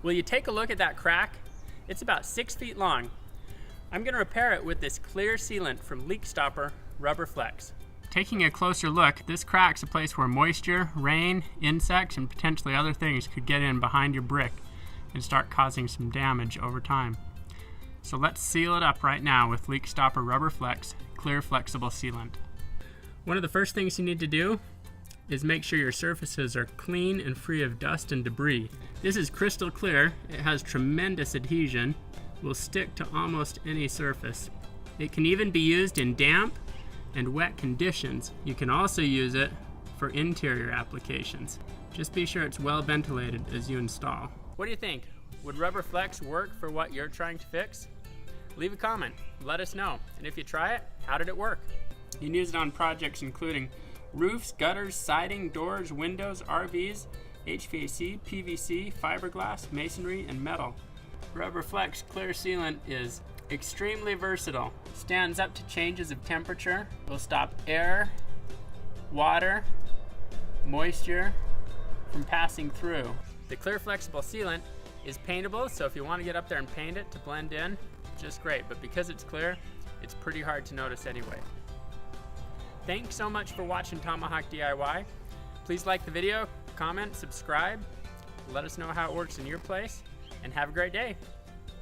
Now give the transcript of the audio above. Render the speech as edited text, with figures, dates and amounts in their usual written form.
Will you take a look at that crack? It's about 6 feet long. I'm going to repair it with this clear sealant from Leak Stopper Rubber Flex. Taking a closer look, this crack's a place where moisture, rain, insects, and potentially other things could get in behind your brick and start causing some damage over time. So let's seal it up right now with Leak Stopper Rubber Flex Clear Flexible Sealant. One of the first things you need to do is make sure your surfaces are clean and free of dust and debris. This is crystal clear. It has tremendous adhesion. Will stick to almost any surface. It can even be used in damp and wet conditions. You can also use it for interior applications. Just be sure it's well ventilated as you install. What do you think? Would Rubber Flex work for what you're trying to fix? Leave a comment, let us know. And if you try it, how did it work? You can use it on projects including roofs, gutters, siding, doors, windows, RVs, HVAC, PVC, fiberglass, masonry, and metal. Rubber Flex Clear Sealant is extremely versatile. Stands up to changes of temperature. Will stop air, water, moisture from passing through. The clear flexible sealant is paintable, so if you want to get up there and paint it to blend in, just great. But because it's clear, it's pretty hard to notice anyway. Thanks so much for watching Tomahawk DIY. Please like the video, comment, subscribe. Let us know how it works in your place, and have a great day.